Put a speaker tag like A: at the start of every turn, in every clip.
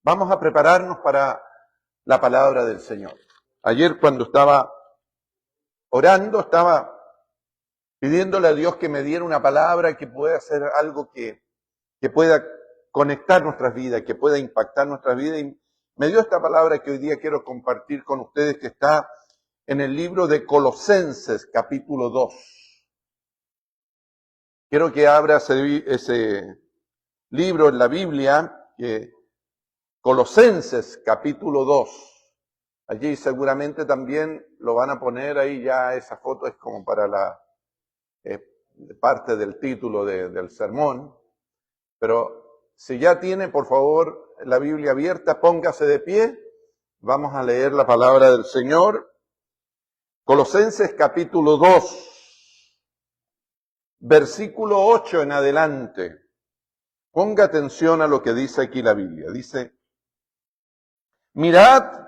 A: Vamos a prepararnos para la palabra del Señor. Ayer cuando estaba orando, estaba pidiéndole a Dios que me diera una palabra que pueda hacer algo que pueda conectar nuestras vidas, que pueda impactar nuestras vidas. Y me dio esta palabra que hoy día quiero compartir con ustedes, que está en el libro de Colosenses, capítulo 2. Quiero que abra ese libro en la Biblia, Colosenses, capítulo 2. Allí seguramente también lo van a poner ahí, ya esa foto es como para la parte del título del sermón. Pero si ya tiene, por favor, la Biblia abierta, póngase de pie. Vamos a leer la palabra del Señor. Colosenses capítulo 2, versículo 8 en adelante. Ponga atención a lo que dice aquí la Biblia. Dice: mirad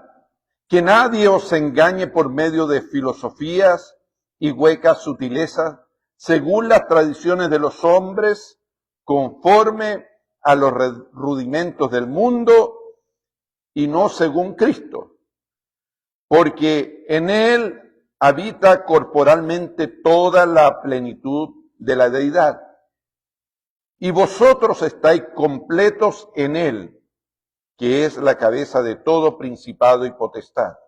A: que nadie os engañe por medio de filosofías y huecas sutilezas, según las tradiciones de los hombres, conforme a los rudimentos del mundo y no según Cristo, porque en Él habita corporalmente toda la plenitud de la deidad, y vosotros estáis completos en Él, que es la cabeza de todo principado y potestad.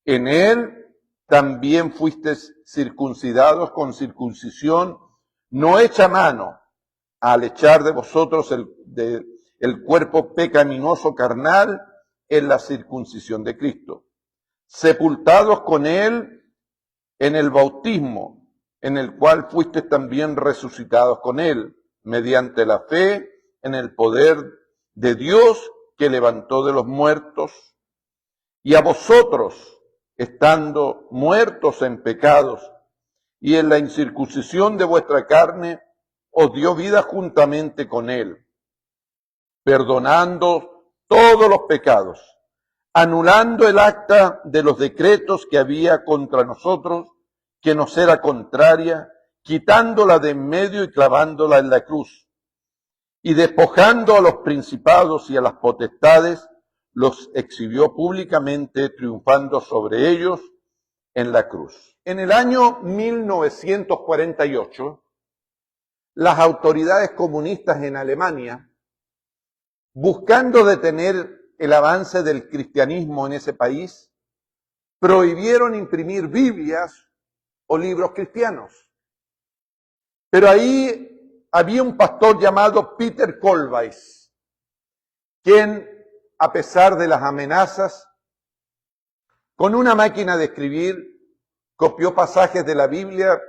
A: En Él también fuisteis circuncidados con circuncisión no hecha a mano, al echar de vosotros el cuerpo pecaminoso carnal en la circuncisión de Cristo, sepultados con Él en el bautismo, en el cual fuisteis también resucitados con Él, mediante la fe en el poder de Dios que levantó de los muertos, y a vosotros, estando muertos en pecados y en la incircuncisión de vuestra carne, os dio vida juntamente con Él, perdonando todos los pecados, anulando el acta de los decretos que había contra nosotros, que nos era contraria, quitándola de en medio y clavándola en la cruz, y despojando a los principados y a las potestades, los exhibió públicamente, triunfando sobre ellos en la cruz. En el año 1948, las autoridades comunistas en Alemania, buscando detener el avance del cristianismo en ese país, prohibieron imprimir Biblias o libros cristianos. Pero ahí había un pastor llamado Peter Kohlweis, quien, a pesar de las amenazas, con una máquina de escribir, copió pasajes de la Biblia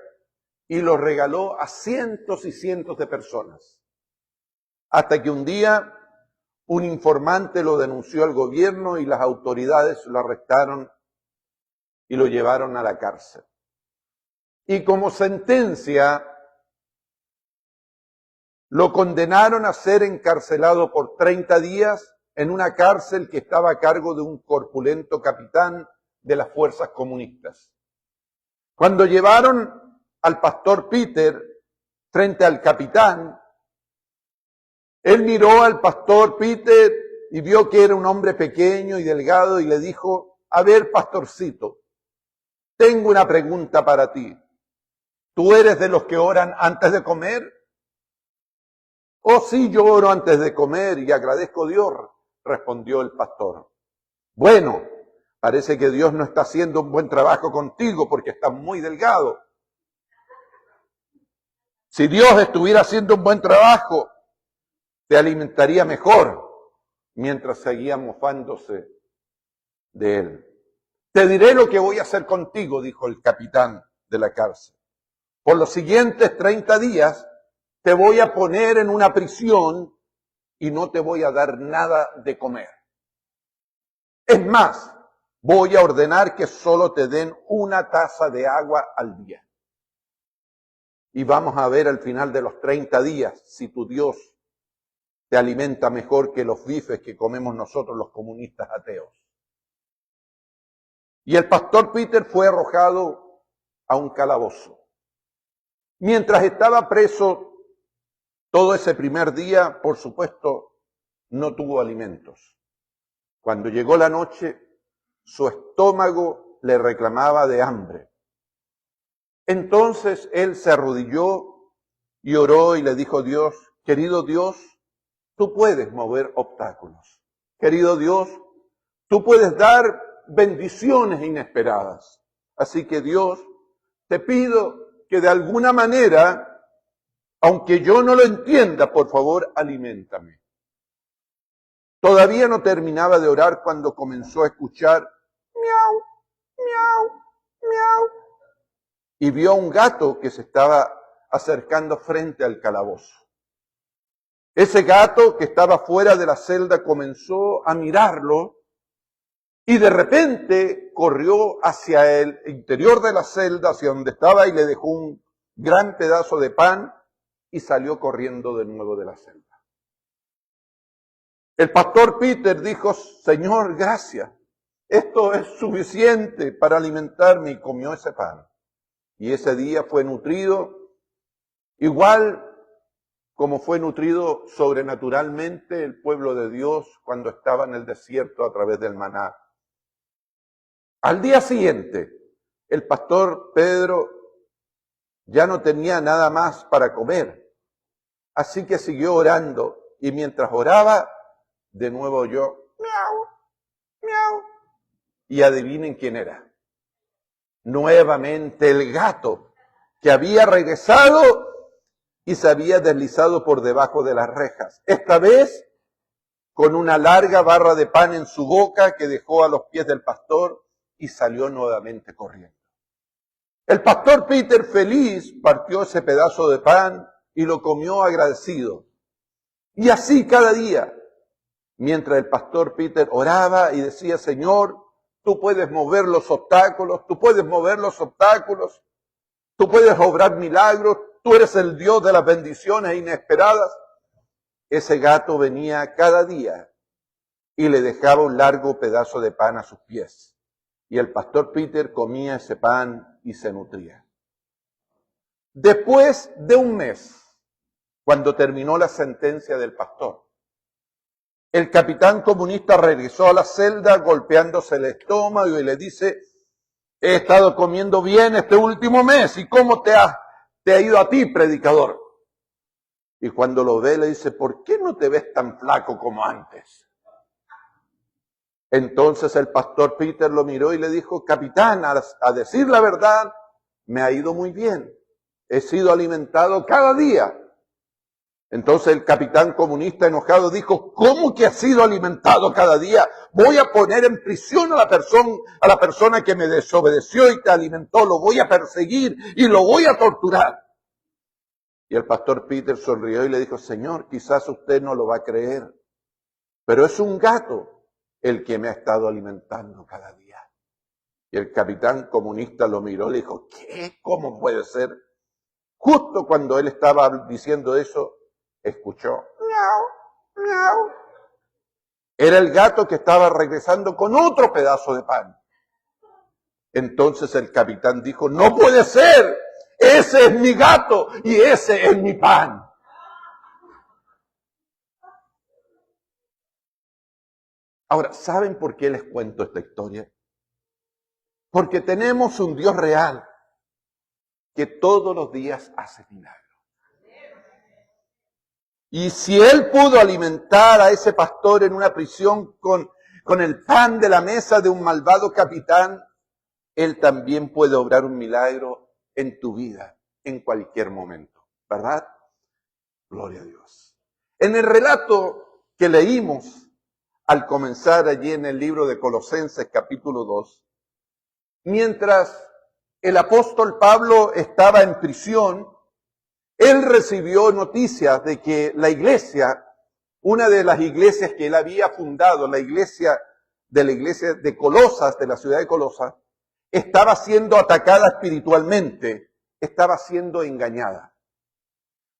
A: y los regaló a cientos y cientos de personas. Hasta que un día un informante lo denunció al gobierno y las autoridades lo arrestaron y lo llevaron a la cárcel. Y como sentencia, lo condenaron a ser encarcelado por 30 días en una cárcel que estaba a cargo de un corpulento capitán de las fuerzas comunistas. Cuando llevaron al pastor Peter frente al capitán, él miró al pastor Peter y vio que era un hombre pequeño y delgado y le dijo: a ver, pastorcito, tengo una pregunta para ti. ¿Tú eres de los que oran antes de comer? Oh, sí, yo oro antes de comer y agradezco a Dios, respondió el pastor. Bueno, parece que Dios no está haciendo un buen trabajo contigo porque estás muy delgado. Si Dios estuviera haciendo un buen trabajo, te alimentaría mejor, mientras seguía mofándose de él. Te diré lo que voy a hacer contigo, dijo el capitán de la cárcel. Por los siguientes 30 días te voy a poner en una prisión y no te voy a dar nada de comer. Es más, voy a ordenar que solo te den una taza de agua al día. Y vamos a ver al final de los 30 días si tu Dios te alimenta mejor que los bifes que comemos nosotros los comunistas ateos. Y el pastor Peter fue arrojado a un calabozo. Mientras estaba preso todo ese primer día, por supuesto, no tuvo alimentos. Cuando llegó la noche, su estómago le reclamaba de hambre. Entonces él se arrodilló y oró y le dijo a Dios, querido Dios, tú puedes mover obstáculos. Querido Dios, tú puedes dar bendiciones inesperadas. Así que Dios, te pido que de alguna manera, aunque yo no lo entienda, por favor, aliméntame. Todavía no terminaba de orar cuando comenzó a escuchar miau, miau, miau. Y vio a un gato que se estaba acercando frente al calabozo. Ese gato que estaba fuera de la celda comenzó a mirarlo y de repente corrió hacia el interior de la celda, hacia donde estaba, y le dejó un gran pedazo de pan y salió corriendo de nuevo de la celda. El pastor Peter dijo, Señor, gracias, esto es suficiente para alimentarme, y comió ese pan. Y ese día fue nutrido, igual como fue nutrido sobrenaturalmente el pueblo de Dios cuando estaba en el desierto a través del maná. Al día siguiente, el pastor Pedro ya no tenía nada más para comer, así que siguió orando, y mientras oraba, de nuevo oyó miau, miau, y adivinen quién era. Nuevamente el gato que había regresado y se había deslizado por debajo de las rejas. Esta vez con una larga barra de pan en su boca que dejó a los pies del pastor y salió nuevamente corriendo. El pastor Peter, feliz, partió ese pedazo de pan y lo comió agradecido. Y así cada día, mientras el pastor Peter oraba y decía, Señor, tú puedes mover los obstáculos, tú puedes mover los obstáculos, tú puedes obrar milagros, tú eres el Dios de las bendiciones inesperadas. Ese gato venía cada día y le dejaba un largo pedazo de pan a sus pies. Y el pastor Peter comía ese pan y se nutría. Después de un mes, cuando terminó la sentencia del pastor, el capitán comunista regresó a la celda golpeándose el estómago y le dice, he estado comiendo bien este último mes, ¿y cómo te ha ido a ti, predicador? Y cuando lo ve le dice, ¿por qué no te ves tan flaco como antes? Entonces el pastor Peter lo miró y le dijo, capitán, a decir la verdad, me ha ido muy bien. He sido alimentado cada día. Entonces el capitán comunista enojado dijo, ¿cómo que has sido alimentado cada día? Voy a poner en prisión a la persona que me desobedeció y te alimentó, lo voy a perseguir y lo voy a torturar. Y el pastor Peter sonrió y le dijo, Señor, quizás usted no lo va a creer, pero es un gato el que me ha estado alimentando cada día. Y el capitán comunista lo miró y le dijo, ¿qué? ¿Cómo puede ser? Justo cuando él estaba diciendo eso, escuchó miau, miau. Era el gato que estaba regresando con otro pedazo de pan. Entonces el capitán dijo, no puede ser, ese es mi gato y ese es mi pan. Ahora, ¿saben por qué les cuento esta historia? Porque tenemos un Dios real que todos los días hace milagros. Y si Él pudo alimentar a ese pastor en una prisión con el pan de la mesa de un malvado capitán, Él también puede obrar un milagro en tu vida, en cualquier momento. ¿Verdad? Gloria a Dios. En el relato que leímos al comenzar allí en el libro de Colosenses capítulo 2, mientras el apóstol Pablo estaba en prisión, él recibió noticias de que la iglesia, una de las iglesias que él había fundado, la iglesia de Colosas, de la ciudad de Colosas, estaba siendo atacada espiritualmente, estaba siendo engañada.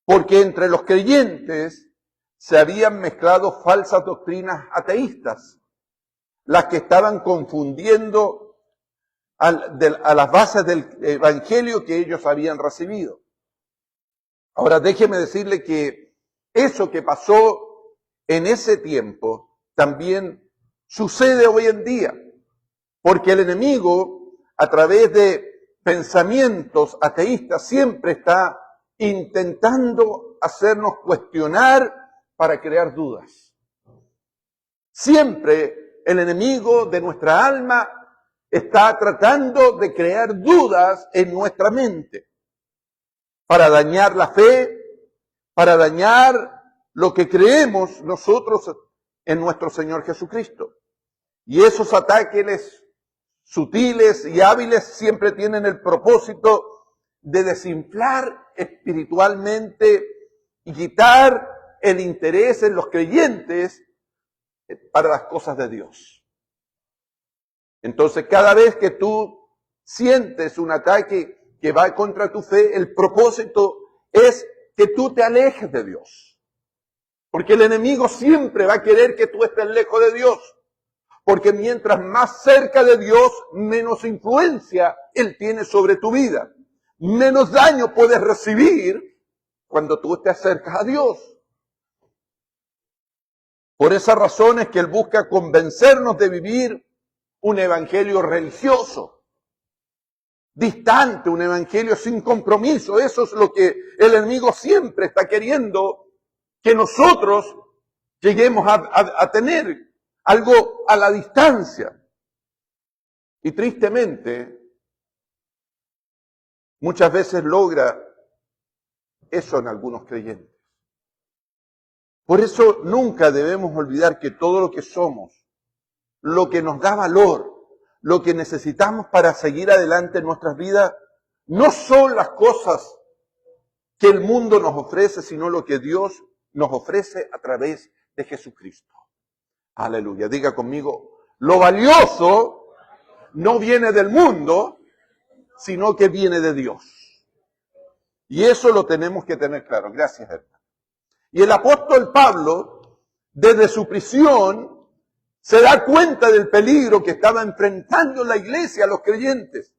A: Porque entre los creyentes se habían mezclado falsas doctrinas ateístas, las que estaban confundiendo a las bases del evangelio que ellos habían recibido. Ahora déjeme decirle que eso que pasó en ese tiempo también sucede hoy en día, porque el enemigo, a través de pensamientos ateístas, siempre está intentando hacernos cuestionar para crear dudas. Siempre el enemigo de nuestra alma está tratando de crear dudas en nuestra mente para dañar la fe, para dañar lo que creemos nosotros en nuestro Señor Jesucristo. Y esos ataques sutiles y hábiles siempre tienen el propósito de desinflar espiritualmente y quitar el interés en los creyentes para las cosas de Dios. Entonces, cada vez que tú sientes un ataque que va contra tu fe, el propósito es que tú te alejes de Dios. Porque el enemigo siempre va a querer que tú estés lejos de Dios. Porque mientras más cerca de Dios, menos influencia Él tiene sobre tu vida. Menos daño puedes recibir cuando tú te acercas a Dios. Por esa razón es que Él busca convencernos de vivir un evangelio religioso, distante, un evangelio sin compromiso. Eso es lo que el enemigo siempre está queriendo que nosotros lleguemos a tener, algo a la distancia. Y tristemente, muchas veces logra eso en algunos creyentes. Por eso nunca debemos olvidar que todo lo que somos, lo que nos da valor, lo que necesitamos para seguir adelante en nuestras vidas, no son las cosas que el mundo nos ofrece, sino lo que Dios nos ofrece a través de Jesucristo. Aleluya. Diga conmigo, lo valioso no viene del mundo, sino que viene de Dios. Y eso lo tenemos que tener claro. Gracias, hermano. Y el apóstol Pablo, desde su prisión, se da cuenta del peligro que estaba enfrentando la iglesia, a los creyentes.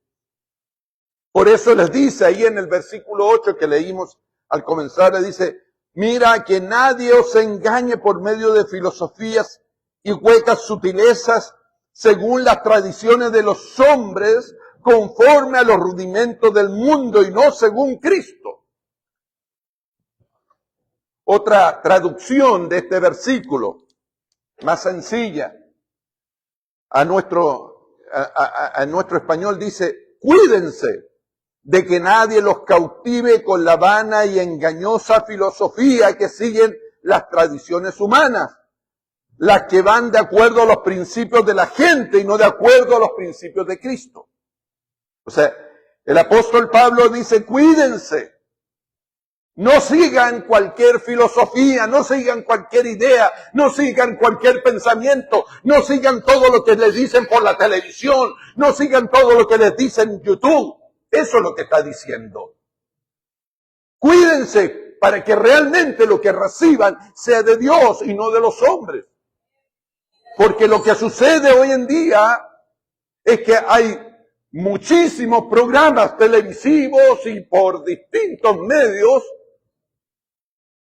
A: Por eso les dice ahí en el versículo 8 que leímos al comenzar, le dice, mira que nadie os engañe por medio de filosofías y huecas sutilezas, según las tradiciones de los hombres, conforme a los rudimentos del mundo y no según Cristo. Otra traducción de este versículo, más sencilla, a nuestro español dice, cuídense de que nadie los cautive con la vana y engañosa filosofía que siguen las tradiciones humanas, las que van de acuerdo a los principios de la gente y no de acuerdo a los principios de Cristo. O sea, el apóstol Pablo dice, cuídense. No sigan cualquier filosofía, no sigan cualquier idea, no sigan cualquier pensamiento, no sigan todo lo que les dicen por la televisión, no sigan todo lo que les dicen en YouTube. Eso es lo que está diciendo. Cuídense para que realmente lo que reciban sea de Dios y no de los hombres. Porque lo que sucede hoy en día es que hay muchísimos programas televisivos y por distintos medios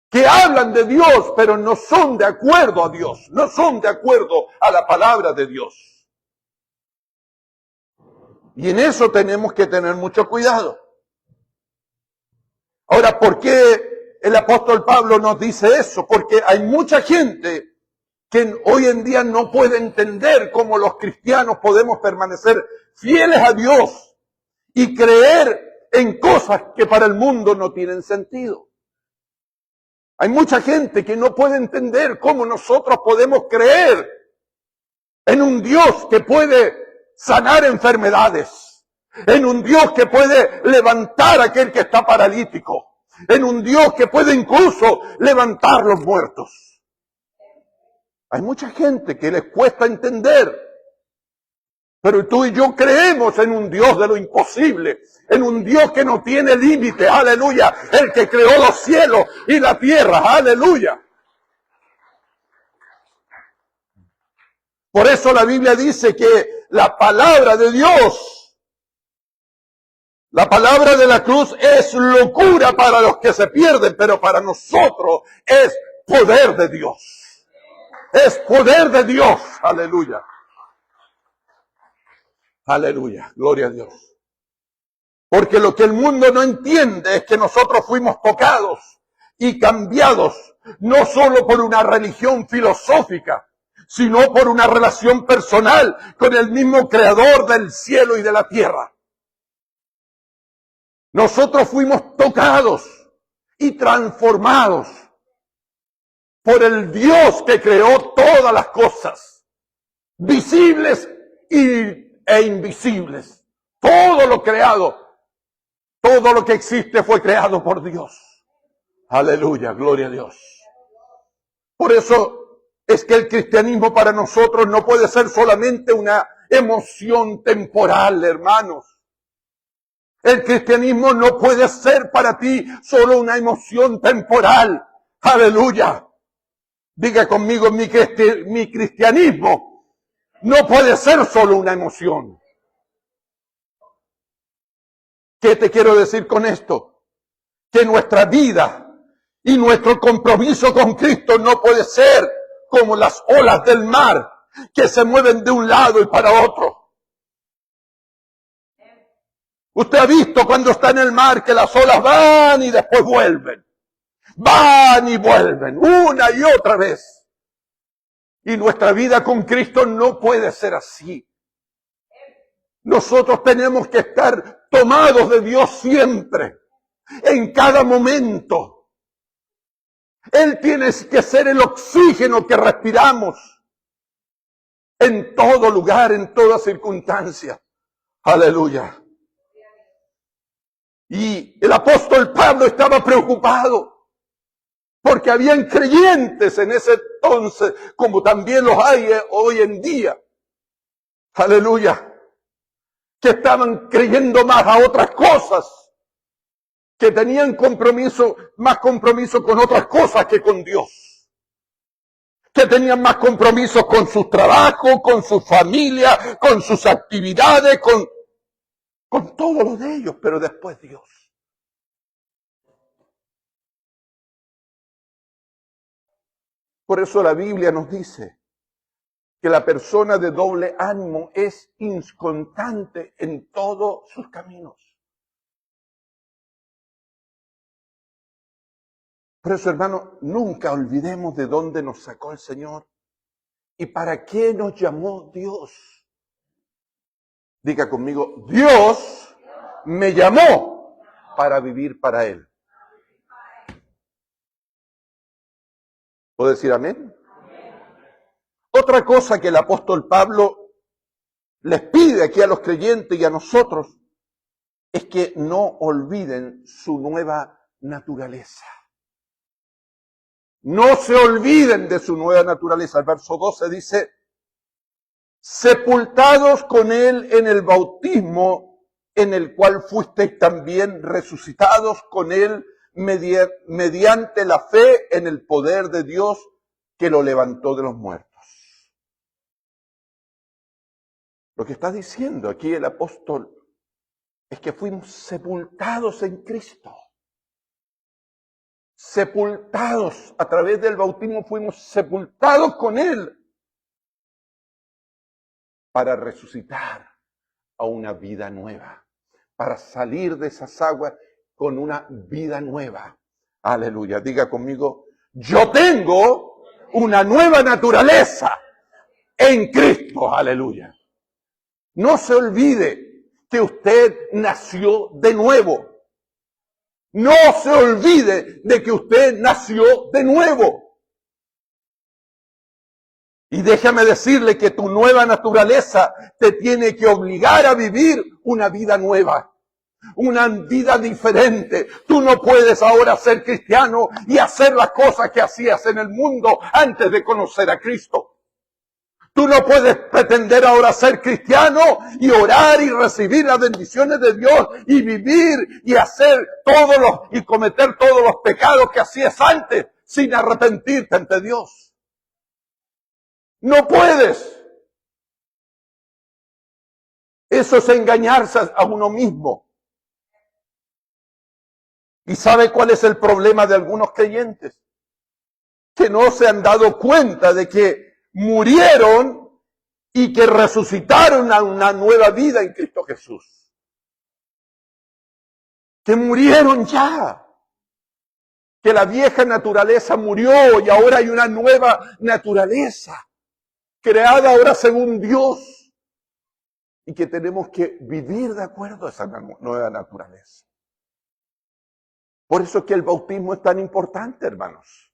A: que hablan de Dios, pero no son de acuerdo a Dios, no son de acuerdo a la palabra de Dios. Y en eso tenemos que tener mucho cuidado. Ahora, ¿por qué el apóstol Pablo nos dice eso? Porque hay mucha gente que hoy en día no puede entender cómo los cristianos podemos permanecer fieles a Dios y creer en cosas que para el mundo no tienen sentido. Hay mucha gente que no puede entender cómo nosotros podemos creer en un Dios que puede sanar enfermedades, en un Dios que puede levantar a aquel que está paralítico, en un Dios que puede incluso levantar los muertos. Hay mucha gente que les cuesta entender, pero tú y yo creemos en un Dios de lo imposible, en un Dios que no tiene límite, aleluya, el que creó los cielos y la tierra, aleluya. Por eso la Biblia dice que la palabra de Dios, la palabra de la cruz es locura para los que se pierden, pero para nosotros es poder de Dios. Es poder de Dios. Aleluya. Aleluya. Gloria a Dios. Porque lo que el mundo no entiende es que nosotros fuimos tocados y cambiados, no solo por una religión filosófica, sino por una relación personal con el mismo creador del cielo y de la tierra. Nosotros fuimos tocados y transformados por el Dios que creó todas las cosas, visibles e invisibles. Todo lo creado, todo lo que existe fue creado por Dios. Aleluya, gloria a Dios. Por eso es que el cristianismo para nosotros no puede ser solamente una emoción temporal, hermanos. El cristianismo no puede ser para ti solo una emoción temporal. Aleluya. Diga conmigo, mi cristianismo no puede ser solo una emoción. ¿Qué te quiero decir con esto? Que nuestra vida y nuestro compromiso con Cristo no puede ser como las olas del mar que se mueven de un lado y para otro. Usted ha visto cuando está en el mar que las olas van y después vuelven. Van y vuelven, una y otra vez. Y nuestra vida con Cristo no puede ser así. Nosotros tenemos que estar tomados de Dios siempre, en cada momento. Él tiene que ser el oxígeno que respiramos en todo lugar, en toda circunstancia. Aleluya. Y el apóstol Pablo estaba preocupado porque habían creyentes en ese entonces, como también los hay hoy en día. Aleluya. Que estaban creyendo más a otras cosas, que tenían más compromiso con otras cosas que con Dios, que tenían más compromisos con sus trabajos, con su familia, con sus actividades, con todo lo de ellos, pero después Dios. Por eso la Biblia nos dice que la persona de doble ánimo es inconstante en todos sus caminos. Por eso, hermano, nunca olvidemos de dónde nos sacó el Señor y para qué nos llamó Dios. Diga conmigo, Dios me llamó para vivir para Él. ¿Puedo decir amén? Otra cosa que el apóstol Pablo les pide aquí a los creyentes y a nosotros es que no olviden su nueva naturaleza. No se olviden de su nueva naturaleza. El verso 12 dice, sepultados con Él en el bautismo, en el cual fuisteis también resucitados con Él mediante la fe en el poder de Dios que lo levantó de los muertos. Lo que está diciendo aquí el apóstol es que fuimos sepultados en Cristo. Sepultados a través del bautismo, fuimos sepultados con Él para resucitar a una vida nueva, para salir de esas aguas con una vida nueva. Aleluya, diga conmigo, yo tengo una nueva naturaleza en Cristo, aleluya. No se olvide que usted nació de nuevo. No se olvide de que usted nació de nuevo. Y déjame decirle que tu nueva naturaleza te tiene que obligar a vivir una vida nueva, una vida diferente. Tú no puedes ahora ser cristiano y hacer las cosas que hacías en el mundo antes de conocer a Cristo. Tú no puedes pretender ahora ser cristiano y orar y recibir las bendiciones de Dios y vivir y hacer y cometer todos los pecados que hacías antes sin arrepentirte ante Dios. No puedes. Eso es engañarse a uno mismo. ¿Y sabe cuál es el problema de algunos creyentes? Que no se han dado cuenta de que murieron y que resucitaron a una nueva vida en Cristo Jesús. Que murieron ya. Que la vieja naturaleza murió y ahora hay una nueva naturaleza, creada ahora según Dios. Y que tenemos que vivir de acuerdo a esa nueva naturaleza. Por eso es que el bautismo es tan importante, hermanos.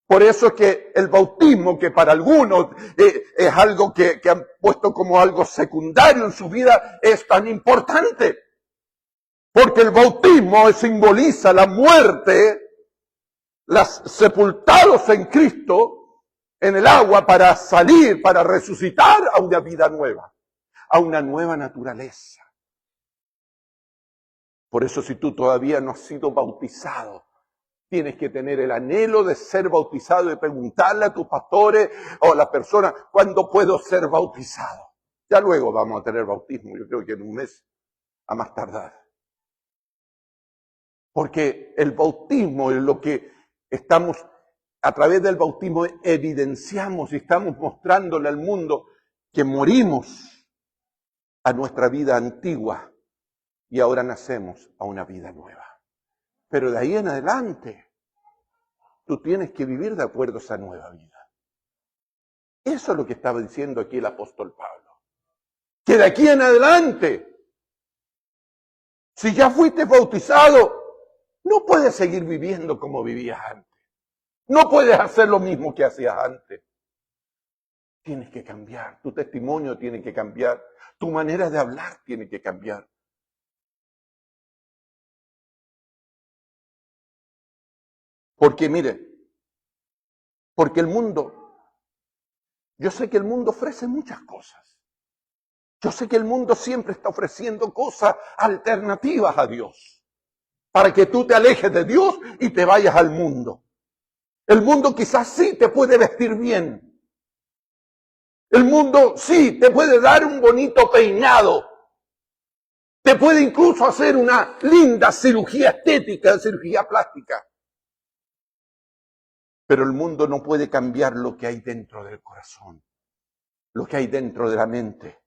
A: Por eso es que el bautismo, que para algunos es algo que han puesto como algo secundario en su vida, es tan importante. Porque el bautismo simboliza la muerte, los sepultados en Cristo, en el agua, para salir, para resucitar a una vida nueva, a una nueva naturaleza. Por eso, si tú todavía no has sido bautizado, tienes que tener el anhelo de ser bautizado y preguntarle a tus pastores o a la persona, ¿cuándo puedo ser bautizado? Ya luego vamos a tener bautismo, yo creo que en un mes, a más tardar. Porque el bautismo es lo que estamos, a través del bautismo evidenciamos y estamos mostrándole al mundo que morimos a nuestra vida antigua y ahora nacemos a una vida nueva. Pero de ahí en adelante, tú tienes que vivir de acuerdo a esa nueva vida. Eso es lo que estaba diciendo aquí el apóstol Pablo. Que de aquí en adelante, si ya fuiste bautizado, no puedes seguir viviendo como vivías antes. No puedes hacer lo mismo que hacías antes. Tienes que cambiar, tu testimonio tiene que cambiar, tu manera de hablar tiene que cambiar. Porque mire, porque el mundo, yo sé que el mundo ofrece muchas cosas. Yo sé que el mundo siempre está ofreciendo cosas alternativas a Dios, para que tú te alejes de Dios y te vayas al mundo. El mundo quizás sí te puede vestir bien. El mundo sí te puede dar un bonito peinado. Te puede incluso hacer una linda cirugía estética, cirugía plástica. Pero el mundo no puede cambiar lo que hay dentro del corazón, lo que hay dentro de la mente.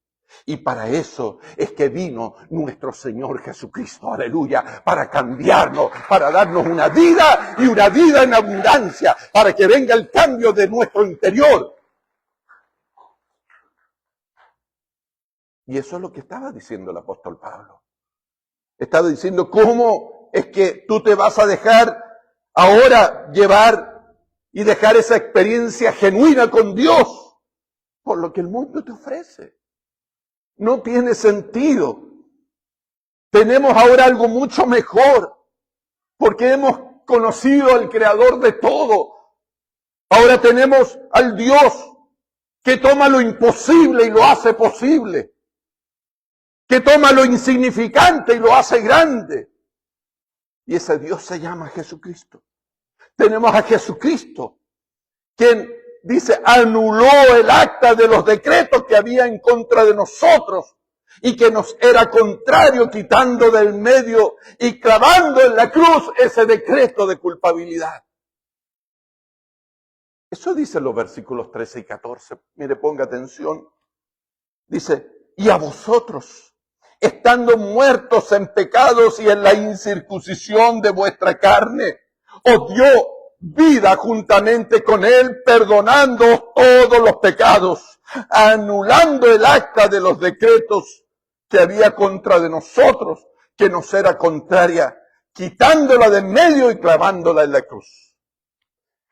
A: Y para eso es que vino nuestro Señor Jesucristo, aleluya, para cambiarnos, para darnos una vida y una vida en abundancia, para que venga el cambio de nuestro interior. Y eso es lo que estaba diciendo el apóstol Pablo. Estaba diciendo, ¿cómo es que tú te vas a dejar ahora llevar y dejar esa experiencia genuina con Dios por lo que el mundo te ofrece? No tiene sentido. Tenemos ahora algo mucho mejor, porque hemos conocido al Creador de todo. Ahora tenemos al Dios que toma lo imposible y lo hace posible, que toma lo insignificante y lo hace grande. Y ese Dios se llama Jesucristo. Tenemos a Jesucristo, quien dice, anuló el acta de los decretos que había en contra de nosotros y que nos era contrario, quitando del medio y clavando en la cruz ese decreto de culpabilidad. Eso dice los versículos 13 y 14. Mire, ponga atención. Dice, y a vosotros, estando muertos en pecados y en la incircuncisión de vuestra carne, os dio vida juntamente con Él, perdonando todos los pecados, anulando el acta de los decretos que había contra de nosotros, que nos era contraria, quitándola de en medio y clavándola en la cruz.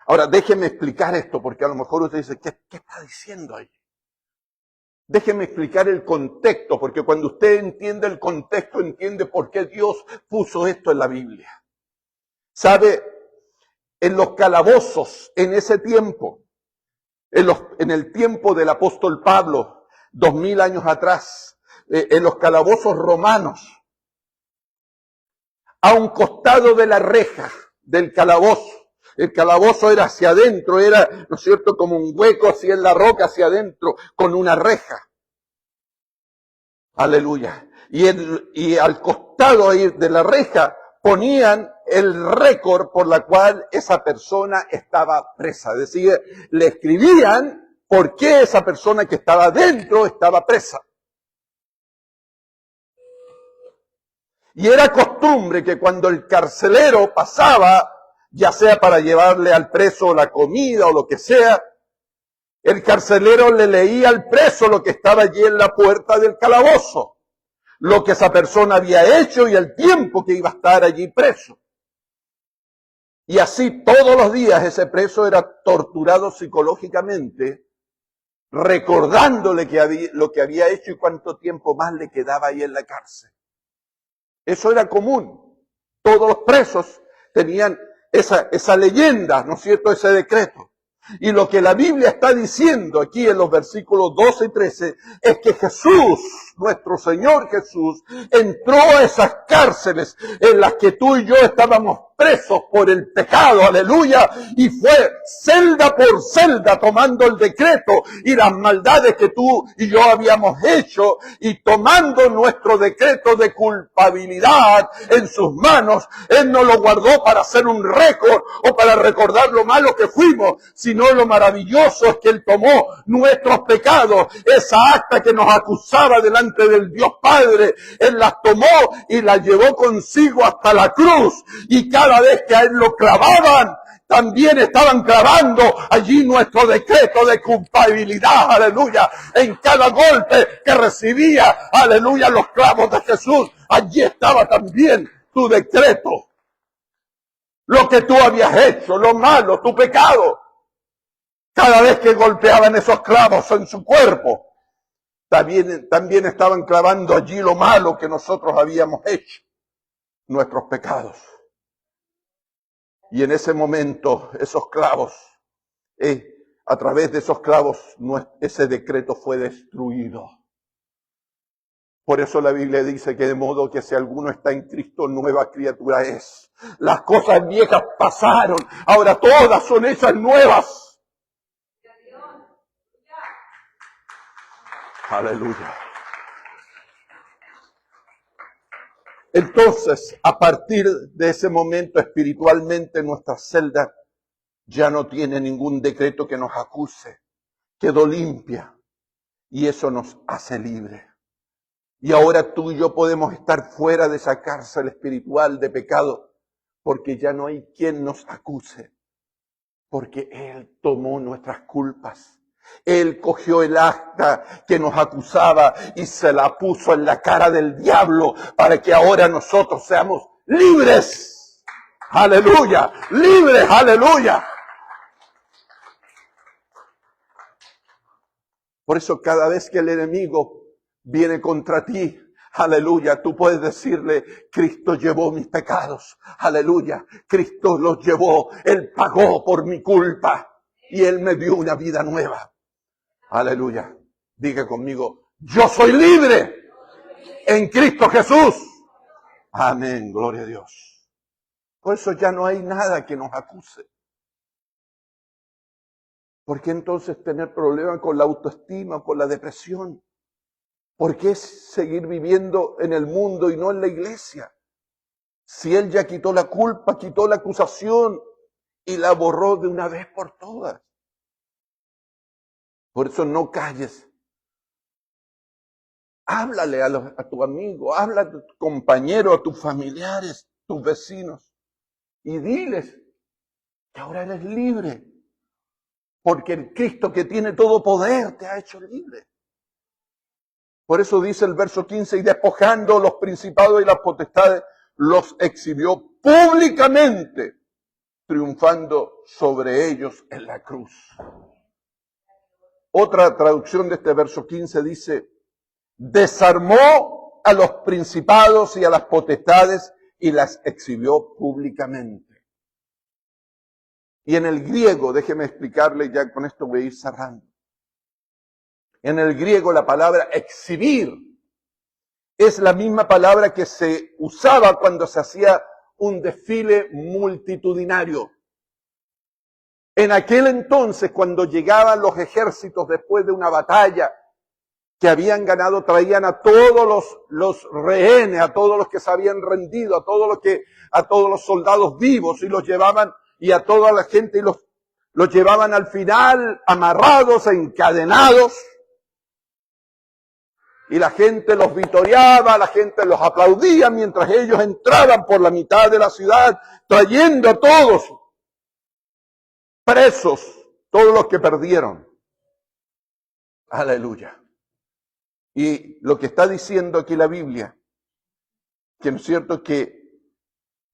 A: Ahora, déjeme explicar esto, porque a lo mejor usted dice, ¿qué está diciendo ahí? Déjeme explicar el contexto, porque cuando usted entiende el contexto, entiende por qué Dios puso esto en la Biblia. ¿Sabe? En los calabozos, en ese tiempo, en el tiempo del apóstol Pablo, 2000 años atrás, en los calabozos romanos, a un costado de la reja del calabozo, el calabozo era hacia adentro, era, ¿no es cierto?, como un hueco así en la roca hacia adentro, con una reja. Aleluya. Y al costado ahí de la reja ponían el récord por la cual esa persona estaba presa. Es decir, le escribían por qué esa persona que estaba dentro estaba presa. Y era costumbre que cuando el carcelero pasaba, ya sea para llevarle al preso la comida o lo que sea, el carcelero le leía al preso lo que estaba allí en la puerta del calabozo, lo que esa persona había hecho y el tiempo que iba a estar allí preso. Y así todos los días ese preso era torturado psicológicamente, recordándole lo que había hecho y cuánto tiempo más le quedaba ahí en la cárcel. Eso era común. Todos los presos tenían esa leyenda, ¿no es cierto?, ese decreto. Y lo que la Biblia está diciendo aquí en los versículos 12 y 13 es que Jesús, nuestro Señor Jesús, entró a esas cárceles en las que tú y yo estábamos presos por el pecado, aleluya, y fue celda por celda tomando el decreto y las maldades que tú y yo habíamos hecho y tomando nuestro decreto de culpabilidad en sus manos. Él no lo guardó para hacer un récord o para recordar lo malo que fuimos, sino lo maravilloso es que Él tomó nuestros pecados, esa acta que nos acusaba delante del Dios Padre, Él las tomó y las llevó consigo hasta la cruz, y cada vez que a Él lo clavaban, también estaban clavando allí nuestro decreto de culpabilidad, aleluya. En cada golpe que recibía, aleluya, los clavos de Jesús, allí estaba también tu decreto. Lo que tú habías hecho, lo malo, tu pecado. Cada vez que golpeaban esos clavos en su cuerpo, también estaban clavando allí lo malo que nosotros habíamos hecho, nuestros pecados. Y en ese momento, esos clavos, a través de esos clavos, ese decreto fue destruido. Por eso la Biblia dice que de modo que si alguno está en Cristo, nueva criatura es. Las cosas viejas pasaron, ahora todas son hechas nuevas. Aleluya. Entonces, a partir de ese momento, espiritualmente, nuestra celda ya no tiene ningún decreto que nos acuse. Quedó limpia. Y eso nos hace libre. Y ahora tú y yo podemos estar fuera de esa cárcel espiritual de pecado, porque ya no hay quien nos acuse. Porque Él tomó nuestras culpas. Él cogió el acta que nos acusaba y se la puso en la cara del diablo para que ahora nosotros seamos libres. Aleluya, libres, aleluya. Por eso cada vez que el enemigo viene contra ti, aleluya, tú puedes decirle, Cristo llevó mis pecados, aleluya, Cristo los llevó, Él pagó por mi culpa y Él me dio una vida nueva. Aleluya. Diga conmigo, yo soy libre en Cristo Jesús. Amén, gloria a Dios. Por eso ya no hay nada que nos acuse. ¿Por qué entonces tener problemas con la autoestima, con la depresión? ¿Por qué seguir viviendo en el mundo y no en la iglesia? Si Él ya quitó la culpa, quitó la acusación y la borró de una vez por todas. Por eso no calles. Háblale a tu amigo, habla a tu compañero, a tus familiares, tus vecinos. Y diles que ahora eres libre. Porque el Cristo que tiene todo poder te ha hecho libre. Por eso dice el verso 15, y despojando los principados y las potestades, los exhibió públicamente, triunfando sobre ellos en la cruz. Otra traducción de este verso 15 dice, desarmó a los principados y a las potestades y las exhibió públicamente. Y en el griego, déjeme explicarle, ya con esto voy a ir cerrando. En el griego la palabra exhibir es la misma palabra que se usaba cuando se hacía un desfile multitudinario. En aquel entonces, cuando llegaban los ejércitos después de una batalla que habían ganado, traían a todos los rehenes, a todos los que se habían rendido, a todos los soldados vivos y los llevaban, y a toda la gente y Los llevaban al final amarrados, encadenados. Y la gente los vitoreaba, la gente los aplaudía mientras ellos entraban por la mitad de la ciudad, trayendo a todos presos, todos los que perdieron. Aleluya. Y lo que está diciendo aquí la Biblia, que no es cierto que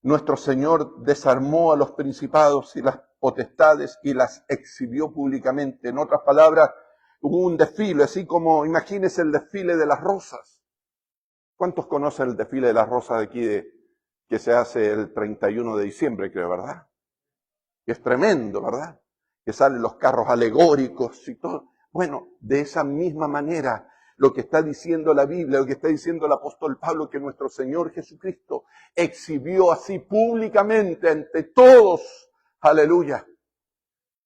A: nuestro Señor desarmó a los principados y las potestades y las exhibió públicamente. En otras palabras, hubo un desfile, así como imagínense el desfile de las rosas. ¿Cuántos conocen el desfile de las rosas de aquí que se hace el 31 de diciembre, creo, verdad? Que es tremendo, ¿verdad? Que salen los carros alegóricos y todo. Bueno, de esa misma manera, lo que está diciendo la Biblia, lo que está diciendo el apóstol Pablo, que nuestro Señor Jesucristo exhibió así públicamente ante todos. Aleluya.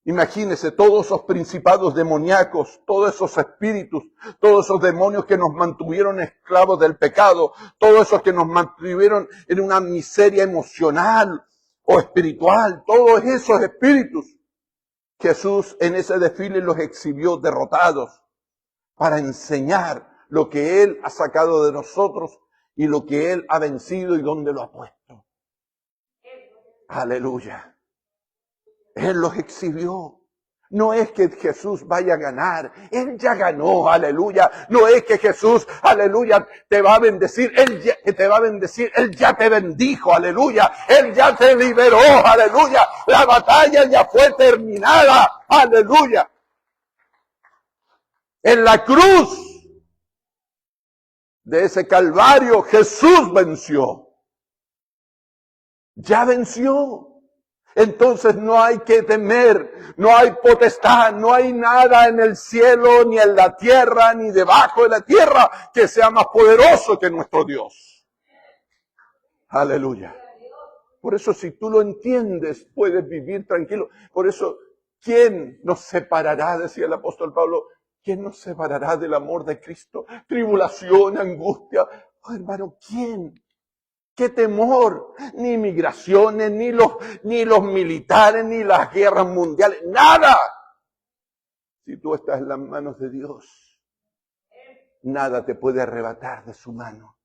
A: Imagínense todos esos principados demoníacos, todos esos espíritus, todos esos demonios que nos mantuvieron esclavos del pecado, todos esos que nos mantuvieron en una miseria emocional o espiritual, todos esos espíritus. Jesús en ese desfile los exhibió derrotados para enseñar lo que Él ha sacado de nosotros y lo que Él ha vencido y dónde lo ha puesto. Aleluya. Él los exhibió. No es que Jesús vaya a ganar. Él ya ganó, aleluya. No es que Jesús, aleluya, te va a bendecir. Él ya te va a bendecir. Él ya te bendijo, aleluya. Él ya te liberó, aleluya. La batalla ya fue terminada, aleluya. En la cruz de ese Calvario, Jesús venció. Ya venció. Entonces no hay que temer, no hay potestad, no hay nada en el cielo, ni en la tierra, ni debajo de la tierra que sea más poderoso que nuestro Dios. Aleluya. Por eso si tú lo entiendes, puedes vivir tranquilo. Por eso, ¿quién nos separará? Decía el apóstol Pablo, ¿quién nos separará del amor de Cristo? Tribulación, angustia. Oh, hermano, ¿quién? ¡Qué temor! Ni migraciones, ni los militares, ni las guerras mundiales, ¡nada! Si tú estás en las manos de Dios, nada te puede arrebatar de su mano.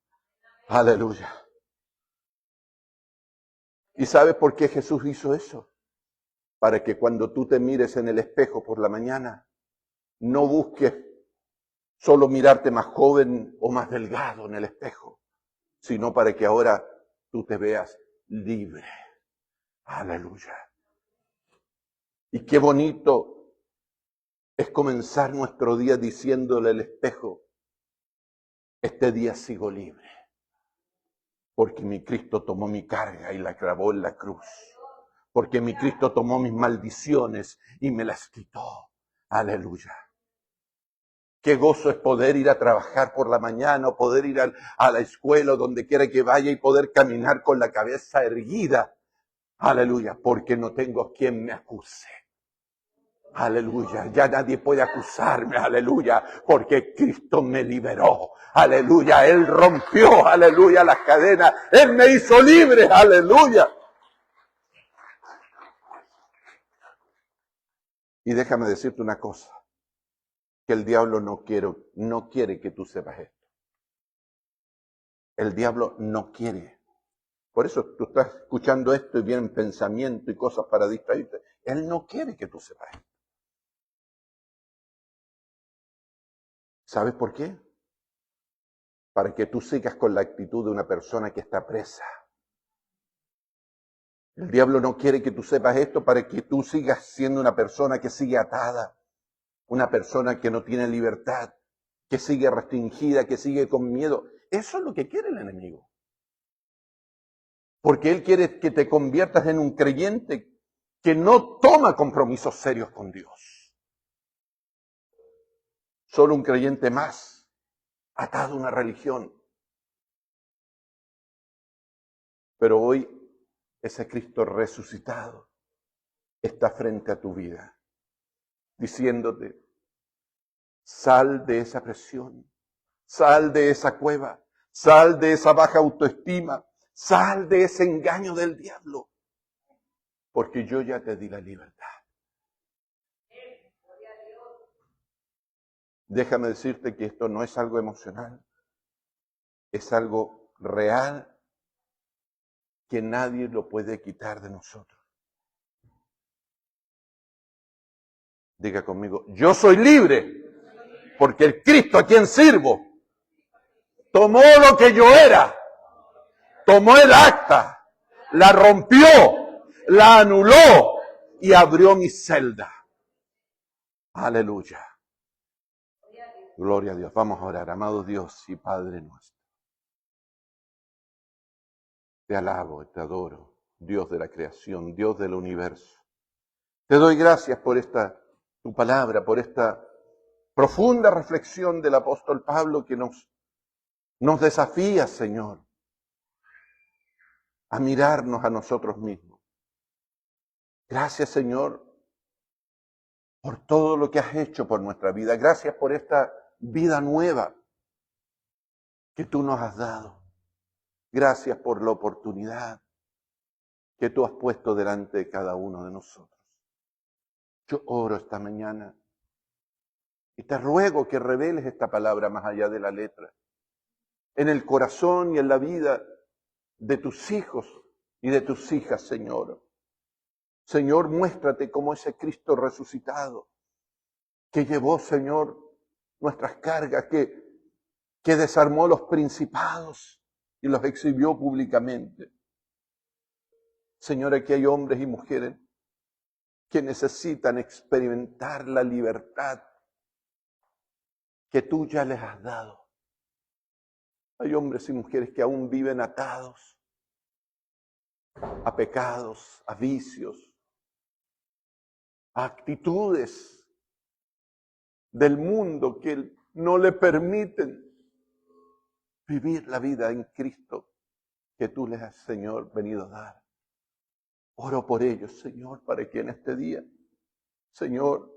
A: Aleluya. ¿Y sabes por qué Jesús hizo eso? Para que cuando tú te mires en el espejo por la mañana, no busques solo mirarte más joven o más delgado en el espejo, sino para que ahora tú te veas libre. Aleluya. Y qué bonito es comenzar nuestro día diciéndole al espejo, este día sigo libre, porque mi Cristo tomó mi carga y la clavó en la cruz, porque mi Cristo tomó mis maldiciones y me las quitó. Aleluya. Qué gozo es poder ir a trabajar por la mañana, o poder ir a la escuela, o donde quiera que vaya, y poder caminar con la cabeza erguida. Aleluya, porque no tengo quien me acuse. Aleluya, ya nadie puede acusarme, aleluya, porque Cristo me liberó. Aleluya, Él rompió, aleluya, las cadenas. Él me hizo libre, aleluya. Y déjame decirte una cosa. Que el diablo no quiere que tú sepas esto. El diablo no quiere. Por eso tú estás escuchando esto y vienen pensamientos y cosas para distraerte. Él no quiere que tú sepas esto. ¿Sabes por qué? Para que tú sigas con la actitud de una persona que está presa. El diablo no quiere que tú sepas esto para que tú sigas siendo una persona que sigue atada. Una persona que no tiene libertad, que sigue restringida, que sigue con miedo. Eso es lo que quiere el enemigo. Porque él quiere que te conviertas en un creyente que no toma compromisos serios con Dios. Solo un creyente más, atado a una religión. Pero hoy ese Cristo resucitado está frente a tu vida, diciéndote, sal de esa presión, sal de esa cueva, sal de esa baja autoestima, sal de ese engaño del diablo, porque yo ya te di la libertad. Déjame decirte que esto no es algo emocional, es algo real que nadie lo puede quitar de nosotros. Diga conmigo, yo soy libre porque el Cristo a quien sirvo tomó lo que yo era, tomó el acta, la rompió, la anuló y abrió mi celda. Aleluya. Gloria a Dios. Vamos a orar. Amado Dios y Padre nuestro. Te alabo, te adoro, Dios de la creación, Dios del universo. Te doy gracias por tu palabra, por esta profunda reflexión del apóstol Pablo que nos desafía, Señor, a mirarnos a nosotros mismos. Gracias, Señor, por todo lo que has hecho por nuestra vida. Gracias por esta vida nueva que tú nos has dado. Gracias por la oportunidad que tú has puesto delante de cada uno de nosotros. Yo oro esta mañana y te ruego que reveles esta palabra más allá de la letra, en el corazón y en la vida de tus hijos y de tus hijas, Señor. Señor, muéstrate como ese Cristo resucitado que llevó, Señor, nuestras cargas, que desarmó los principados y los exhibió públicamente. Señor, aquí hay hombres y mujeres que necesitan experimentar la libertad que tú ya les has dado. Hay hombres y mujeres que aún viven atados a pecados, a vicios, a actitudes del mundo que no le permiten vivir la vida en Cristo que tú les has, Señor, venido a dar. Oro por ellos, Señor, para que en este día, Señor,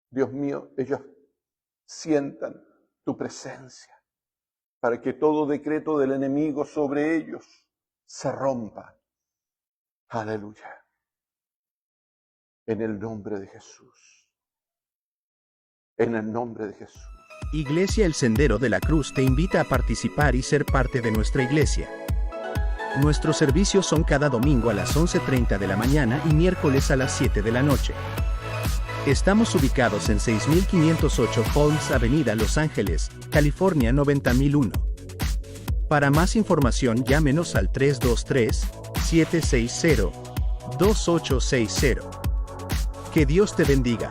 A: Dios mío, ellos sientan tu presencia, para que todo decreto del enemigo sobre ellos se rompa. Aleluya. En el nombre de Jesús. En el nombre de Jesús.
B: Iglesia El Sendero de la Cruz te invita a participar y ser parte de nuestra iglesia. Nuestros servicios son cada domingo a las 11:30 de la mañana y miércoles a las 7 de la noche. Estamos ubicados en 6508 Holmes Avenida, Los Ángeles, California 90001. Para más información llámenos al 323-760-2860. Que Dios te bendiga.